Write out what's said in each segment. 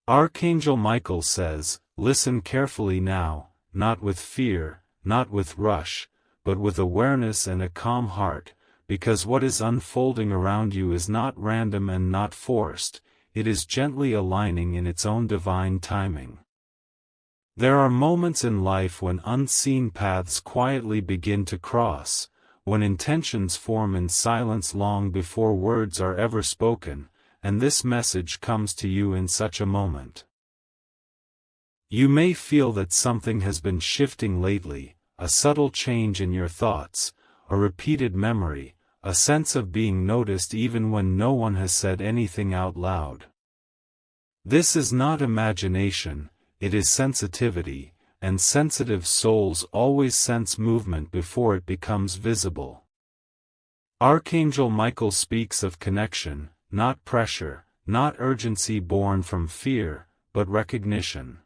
Archangel Michael says, listen carefully now, not with fear, not with rush, but with awareness and a calm heart, because what is unfolding around you is not random and not forced, it is gently aligning in its own divine timing. There are moments in life when unseen paths quietly begin to cross, when intentions form in silence long before words are ever spoken, and this message comes to you in such a moment. You may feel that something has been shifting lately, a subtle change in your thoughts, a repeated memory, a sense of being noticed even when no one has said anything out loud. This is not imagination, it is sensitivity, and sensitive souls always sense movement before it becomes visible. Archangel Michael speaks of connection, not pressure, not urgency born from fear, but recognition.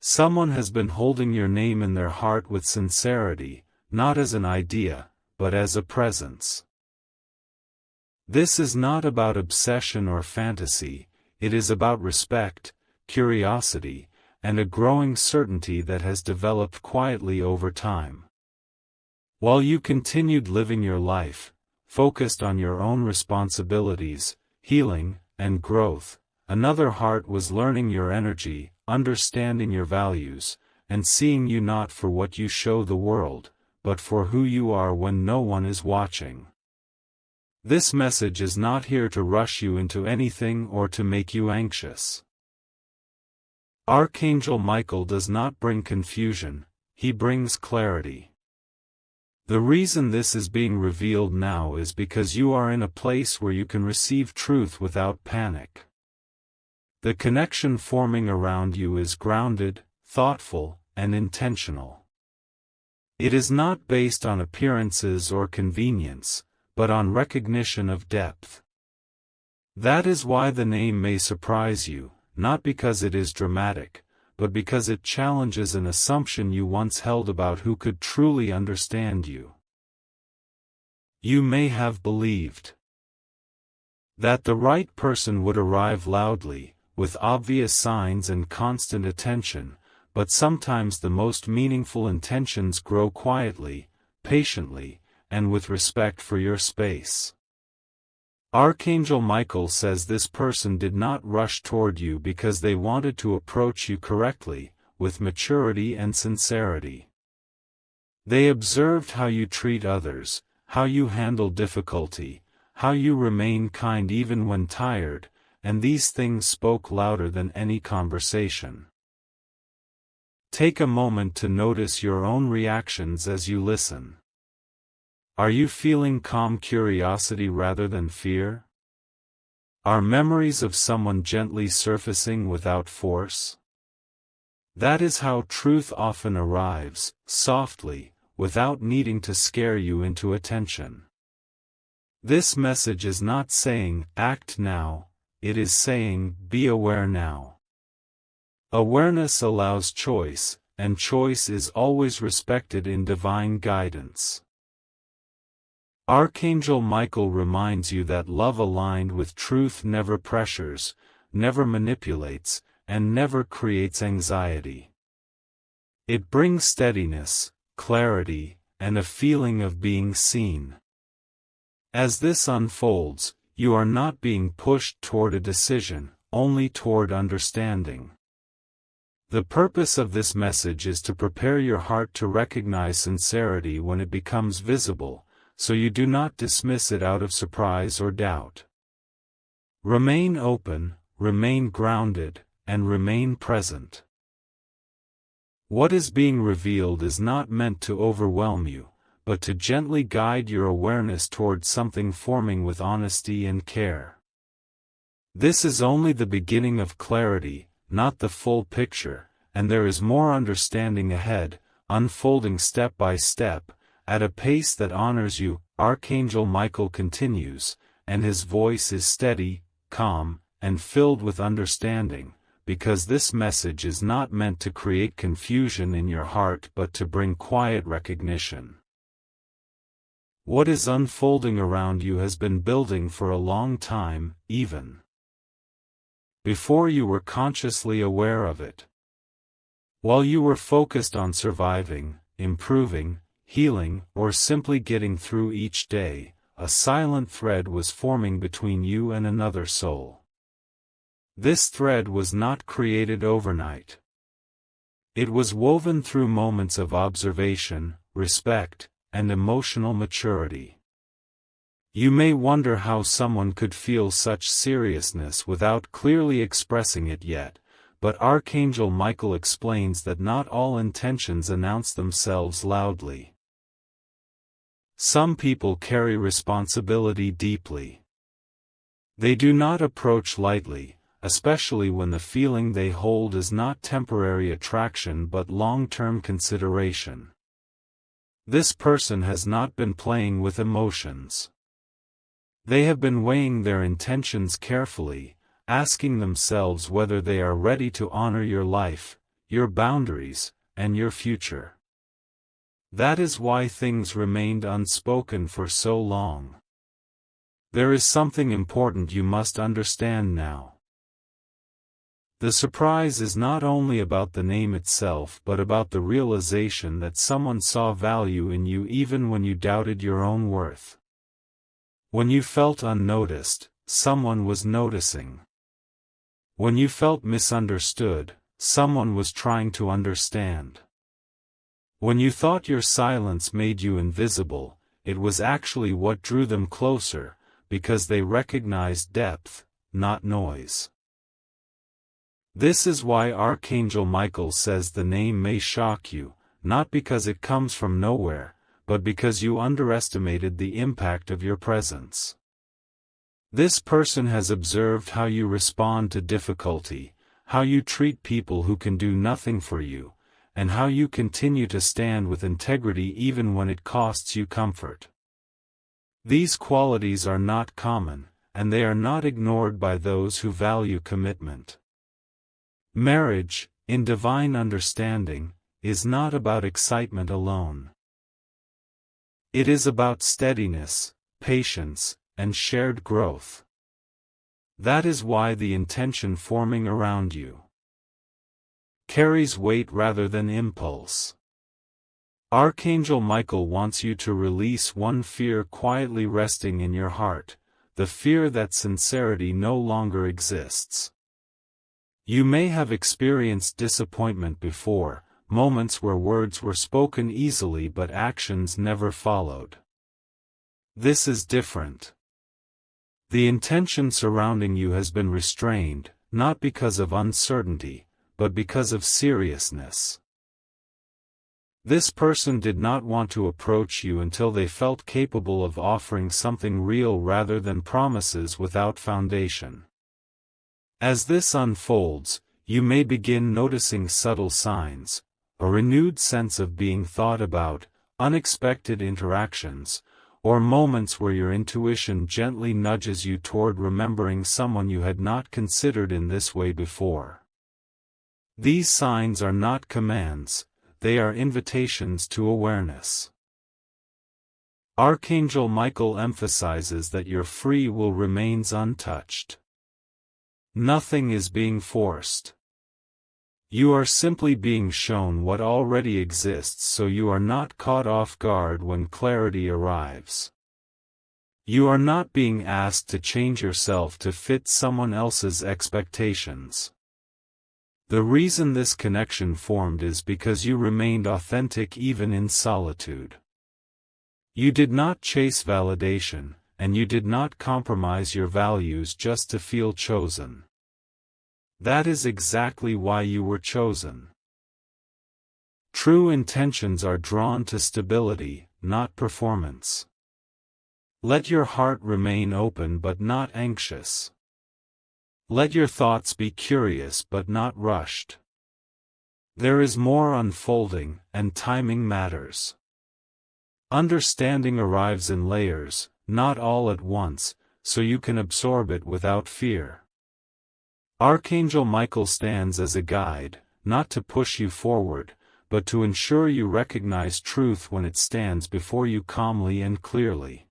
Someone has been holding your name in their heart with sincerity, not as an idea, but as a presence. This is not about obsession or fantasy, it is about respect, curiosity, and a growing certainty that has developed quietly over time. While you continued living your life, focused on your own responsibilities, healing, and growth, another heart was learning your energy, understanding your values, and seeing you not for what you show the world, but for who you are when no one is watching. This message is not here to rush you into anything or to make you anxious. Archangel Michael does not bring confusion, he brings clarity. The reason this is being revealed now is because you are in a place where you can receive truth without panic. The connection forming around you is grounded, thoughtful, and intentional. It is not based on appearances or convenience, but on recognition of depth. That is why the name may surprise you, not because it is dramatic, but because it challenges an assumption you once held about who could truly understand you. You may have believed that the right person would arrive loudly, with obvious signs and constant attention, but sometimes the most meaningful intentions grow quietly, patiently, and with respect for your space. Archangel Michael says this person did not rush toward you because they wanted to approach you correctly, with maturity and sincerity. They observed how you treat others, how you handle difficulty, how you remain kind even when tired, and these things spoke louder than any conversation. Take a moment to notice your own reactions as you listen. Are you feeling calm curiosity rather than fear? Are memories of someone gently surfacing without force? That is how truth often arrives, softly, without needing to scare you into attention. This message is not saying, act now, it is saying, be aware now. Awareness allows choice, and choice is always respected in divine guidance. Archangel Michael reminds you that love aligned with truth never pressures, never manipulates, and never creates anxiety. It brings steadiness, clarity, and a feeling of being seen. As this unfolds, you are not being pushed toward a decision, only toward understanding. The purpose of this message is to prepare your heart to recognize sincerity when it becomes visible, so you do not dismiss it out of surprise or doubt. Remain open, remain grounded, and remain present. What is being revealed is not meant to overwhelm you, but to gently guide your awareness toward something forming with honesty and care. This is only the beginning of clarity, not the full picture, and there is more understanding ahead, unfolding step by step, at a pace that honors you. Archangel Michael continues, and his voice is steady, calm, and filled with understanding, because this message is not meant to create confusion in your heart but to bring quiet recognition. What is unfolding around you has been building for a long time, even before you were consciously aware of it. While you were focused on surviving, improving, healing, or simply getting through each day, a silent thread was forming between you and another soul. This thread was not created overnight. It was woven through moments of observation, respect, and emotional maturity. You may wonder how someone could feel such seriousness without clearly expressing it yet, but Archangel Michael explains that not all intentions announce themselves loudly. Some people carry responsibility deeply. They do not approach lightly, especially when the feeling they hold is not temporary attraction but long-term consideration. This person has not been playing with emotions. They have been weighing their intentions carefully, asking themselves whether they are ready to honor your life, your boundaries, and your future. That is why things remained unspoken for so long. There is something important you must understand now. The surprise is not only about the name itself but about the realization that someone saw value in you even when you doubted your own worth. When you felt unnoticed, someone was noticing. When you felt misunderstood, someone was trying to understand. When you thought your silence made you invisible, it was actually what drew them closer, because they recognized depth, not noise. This is why Archangel Michael says the name may shock you, not because it comes from nowhere, but because you underestimated the impact of your presence. This person has observed how you respond to difficulty, how you treat people who can do nothing for you, and how you continue to stand with integrity even when it costs you comfort. These qualities are not common, and they are not ignored by those who value commitment. Marriage, in divine understanding, is not about excitement alone. It is about steadiness, patience, and shared growth. That is why the intention forming around you carries weight rather than impulse. Archangel Michael wants you to release one fear quietly resting in your heart, the fear that sincerity no longer exists. You may have experienced disappointment before, moments where words were spoken easily but actions never followed. This is different. The intention surrounding you has been restrained, not because of uncertainty, but because of seriousness. This person did not want to approach you until they felt capable of offering something real rather than promises without foundation. As this unfolds, you may begin noticing subtle signs, a renewed sense of being thought about, unexpected interactions, or moments where your intuition gently nudges you toward remembering someone you had not considered in this way before. These signs are not commands, they are invitations to awareness. Archangel Michael emphasizes that your free will remains untouched. Nothing is being forced. You are simply being shown what already exists so you are not caught off guard when clarity arrives. You are not being asked to change yourself to fit someone else's expectations. The reason this connection formed is because you remained authentic even in solitude. You did not chase validation, and you did not compromise your values just to feel chosen. That is exactly why you were chosen. True intentions are drawn to stability, not performance. Let your heart remain open but not anxious. Let your thoughts be curious but not rushed. There is more unfolding, and timing matters. Understanding arrives in layers, not all at once, so you can absorb it without fear. Archangel Michael stands as a guide, not to push you forward, but to ensure you recognize truth when it stands before you calmly and clearly.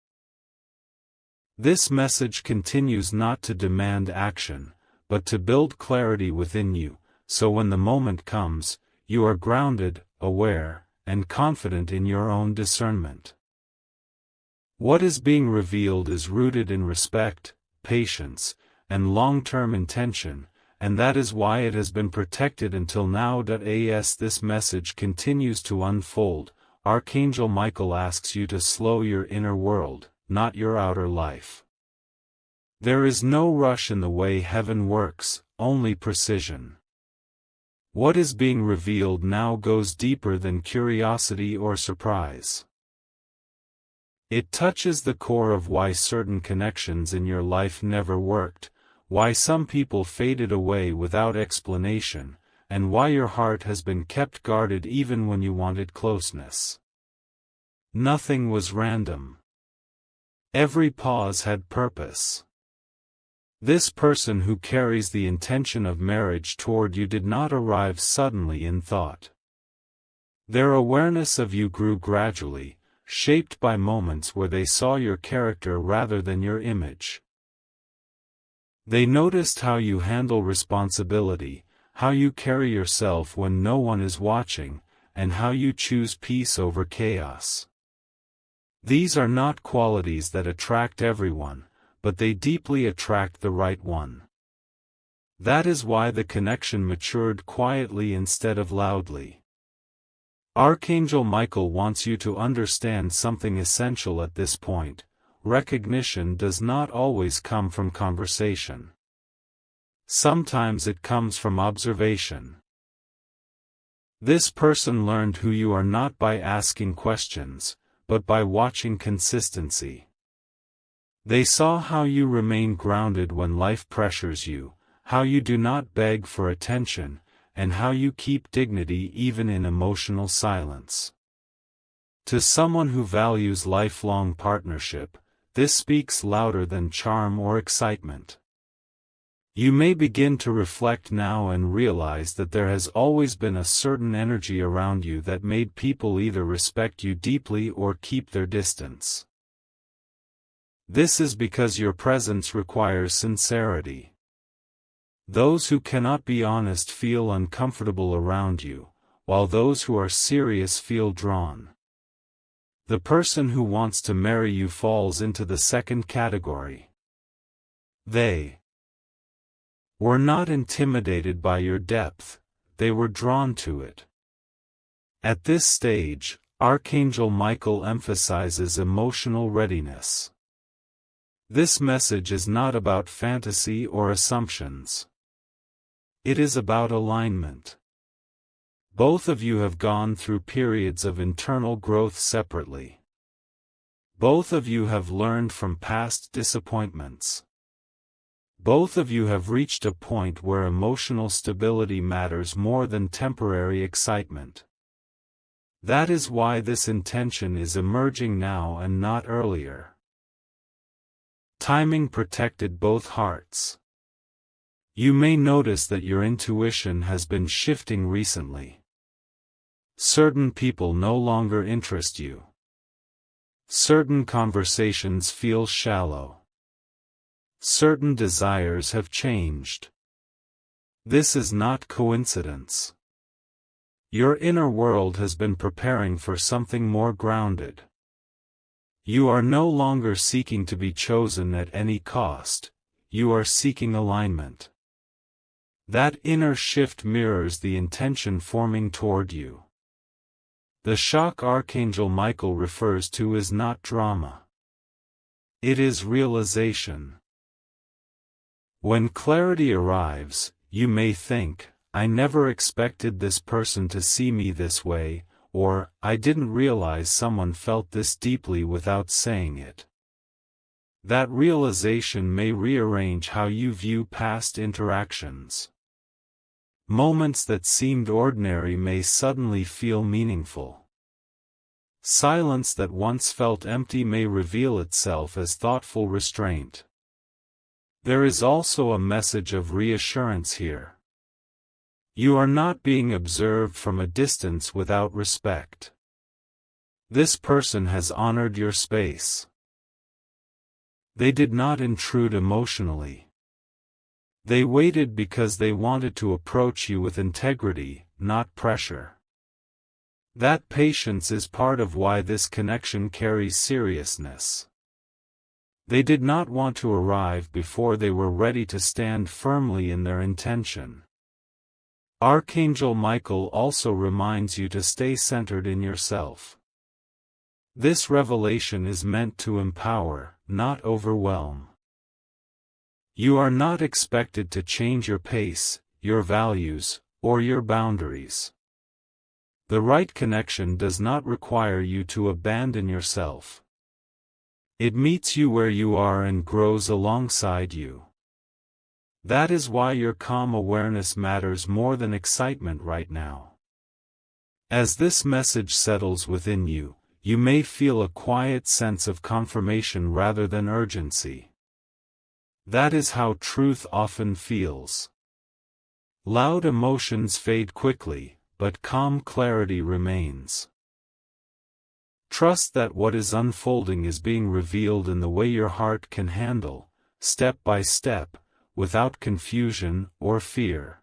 This message continues not to demand action, but to build clarity within you, so when the moment comes, you are grounded, aware, and confident in your own discernment. What is being revealed is rooted in respect, patience, and long-term intention, and that is why it has been protected until now. As this message continues to unfold, Archangel Michael asks you to slow your inner world, not your outer life. There is no rush in the way heaven works, only precision. What is being revealed now goes deeper than curiosity or surprise. It touches the core of why certain connections in your life never worked, why some people faded away without explanation, and why your heart has been kept guarded even when you wanted closeness. Nothing was random. Every pause had purpose. This person who carries the intention of marriage toward you did not arrive suddenly in thought. Their awareness of you grew gradually, shaped by moments where they saw your character rather than your image. They noticed how you handle responsibility, how you carry yourself when no one is watching, and how you choose peace over chaos. These are not qualities that attract everyone, but they deeply attract the right one. That is why the connection matured quietly instead of loudly. Archangel Michael wants you to understand something essential at this point: recognition does not always come from conversation. Sometimes it comes from observation. This person learned who you are not by asking questions, but by watching consistency. They saw how you remain grounded when life pressures you, how you do not beg for attention, and how you keep dignity even in emotional silence. To someone who values lifelong partnership, this speaks louder than charm or excitement. You may begin to reflect now and realize that there has always been a certain energy around you that made people either respect you deeply or keep their distance. This is because your presence requires sincerity. Those who cannot be honest feel uncomfortable around you, while those who are serious feel drawn. The person who wants to marry you falls into the second category. They were not intimidated by your depth, they were drawn to it. At this stage, Archangel Michael emphasizes emotional readiness. This message is not about fantasy or assumptions. It is about alignment. Both of you have gone through periods of internal growth separately. Both of you have learned from past disappointments. Both of you have reached a point where emotional stability matters more than temporary excitement. That is why this intention is emerging now and not earlier. Timing protected both hearts. You may notice that your intuition has been shifting recently. Certain people no longer interest you. Certain conversations feel shallow. Certain desires have changed. This is not coincidence. Your inner world has been preparing for something more grounded. You are no longer seeking to be chosen at any cost, you are seeking alignment. That inner shift mirrors the intention forming toward you. The shock Archangel Michael refers to is not drama. It is realization. When clarity arrives, you may think, "I never expected this person to see me this way," or, "I didn't realize someone felt this deeply without saying it." That realization may rearrange how you view past interactions. Moments that seemed ordinary may suddenly feel meaningful. Silence that once felt empty may reveal itself as thoughtful restraint. There is also a message of reassurance here. You are not being observed from a distance without respect. This person has honored your space. They did not intrude emotionally. They waited because they wanted to approach you with integrity, not pressure. That patience is part of why this connection carries seriousness. They did not want to arrive before they were ready to stand firmly in their intention. Archangel Michael also reminds you to stay centered in yourself. This revelation is meant to empower, not overwhelm. You are not expected to change your pace, your values, or your boundaries. The right connection does not require you to abandon yourself. It meets you where you are and grows alongside you. That is why your calm awareness matters more than excitement right now. As this message settles within you, you may feel a quiet sense of confirmation rather than urgency. That is how truth often feels. Loud emotions fade quickly, but calm clarity remains. Trust that what is unfolding is being revealed in the way your heart can handle, step by step, without confusion or fear.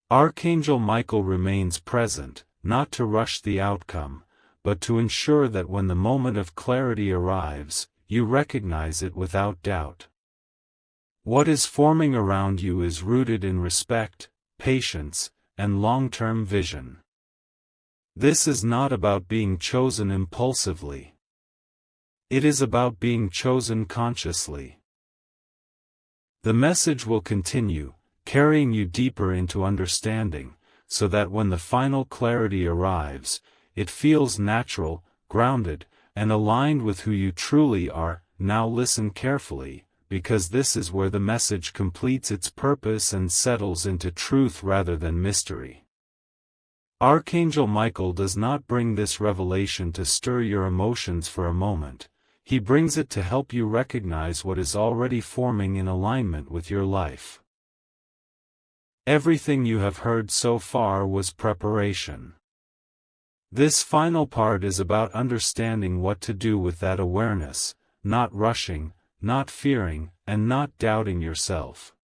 Archangel Michael remains present, not to rush the outcome, but to ensure that when the moment of clarity arrives, you recognize it without doubt. What is forming around you is rooted in respect, patience, and long-term vision. This is not about being chosen impulsively. It is about being chosen consciously. The message will continue, carrying you deeper into understanding, so that when the final clarity arrives, it feels natural, grounded, and aligned with who you truly are. Now listen carefully, because this is where the message completes its purpose and settles into truth rather than mystery. Archangel Michael does not bring this revelation to stir your emotions for a moment. He brings it to help you recognize what is already forming in alignment with your life. Everything you have heard so far was preparation. This final part is about understanding what to do with that awareness, not rushing, not fearing, and not doubting yourself.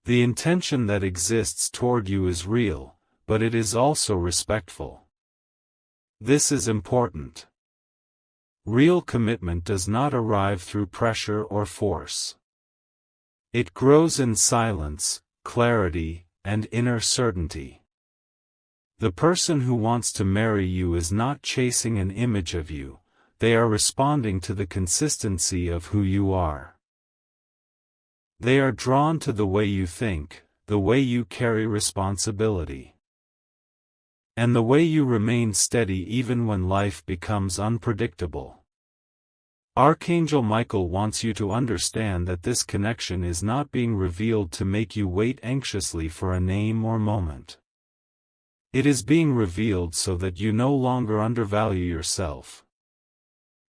The intention that exists toward you is real, but it is also respectful. This is important. Real commitment does not arrive through pressure or force. It grows in silence, clarity, and inner certainty. The person who wants to marry you is not chasing an image of you. They are responding to the consistency of who you are. They are drawn to the way you think, the way you carry responsibility, and the way you remain steady even when life becomes unpredictable. Archangel Michael wants you to understand that this connection is not being revealed to make you wait anxiously for a name or moment. It is being revealed so that you no longer undervalue yourself.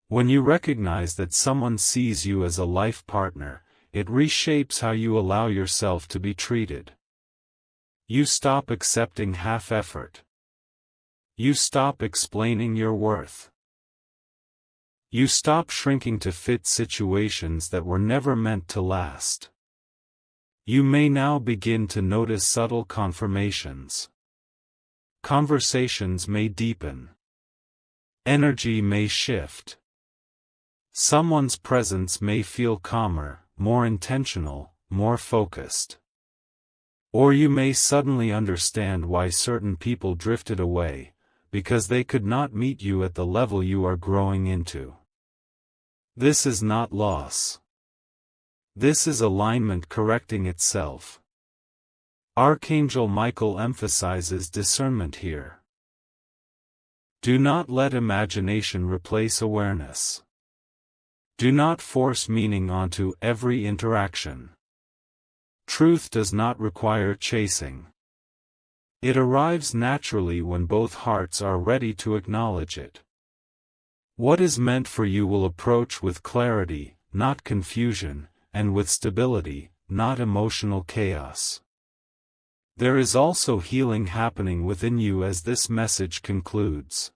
When you recognize that someone sees you as a life partner, it reshapes how you allow yourself to be treated. You stop accepting half-effort. You stop explaining your worth. You stop shrinking to fit situations that were never meant to last. You may now begin to notice subtle confirmations. Conversations may deepen. Energy may shift. Someone's presence may feel calmer, more intentional, more focused. Or you may suddenly understand why certain people drifted away, because they could not meet you at the level you are growing into. This is not loss. This is alignment correcting itself. Archangel Michael emphasizes discernment here. Do not let imagination replace awareness. Do not force meaning onto every interaction. Truth does not require chasing. It arrives naturally when both hearts are ready to acknowledge it. What is meant for you will approach with clarity, not confusion, and with stability, not emotional chaos. There is also healing happening within you as this message concludes.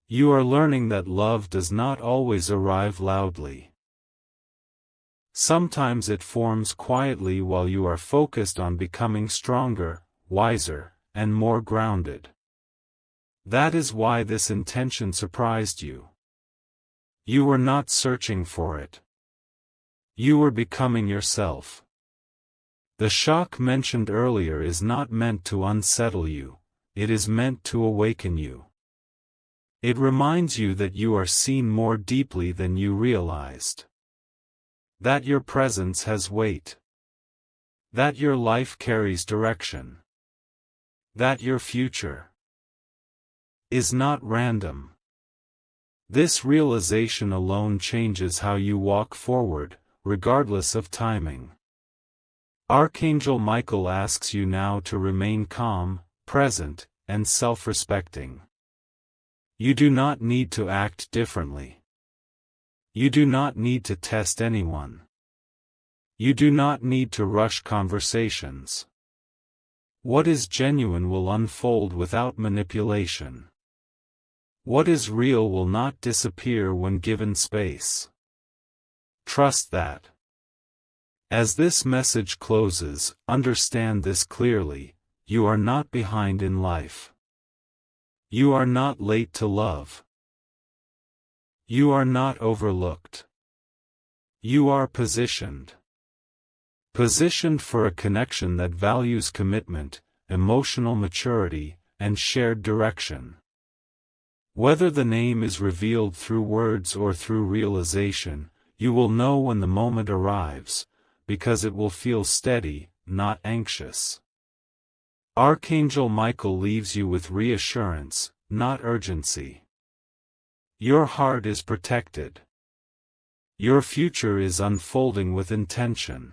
You are learning that love does not always arrive loudly. Sometimes it forms quietly while you are focused on becoming stronger, wiser, and more grounded. That is why this intention surprised you. You were not searching for it. You were becoming yourself. The shock mentioned earlier is not meant to unsettle you, it is meant to awaken you. It reminds you that you are seen more deeply than you realized. That your presence has weight. That your life carries direction. That your future is not random. This realization alone changes how you walk forward, regardless of timing. Archangel Michael asks you now to remain calm, present, and self-respecting. You do not need to act differently. You do not need to test anyone. You do not need to rush conversations. What is genuine will unfold without manipulation. What is real will not disappear when given space. Trust that. As this message closes, understand this clearly: you are not behind in life. You are not late to love. You are not overlooked. You are positioned. Positioned for a connection that values commitment, emotional maturity, and shared direction. Whether the name is revealed through words or through realization, you will know when the moment arrives, because it will feel steady, not anxious. Archangel Michael leaves you with reassurance, not urgency. Your heart is protected. Your future is unfolding with intention.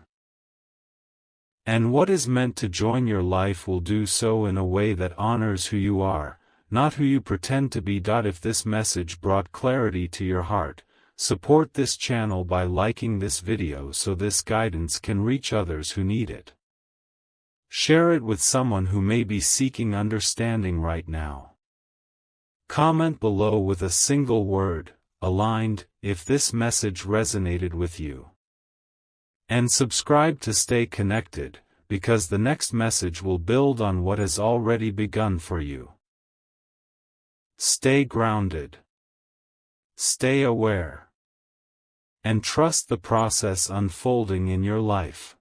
And what is meant to join your life will do so in a way that honors who you are, not who you pretend to be. If this message brought clarity to your heart, support this channel by liking this video so this guidance can reach others who need it. Share it with someone who may be seeking understanding right now. Comment below with a single word, aligned, if this message resonated with you. And subscribe to stay connected, because the next message will build on what has already begun for you. Stay grounded. Stay aware. And trust the process unfolding in your life.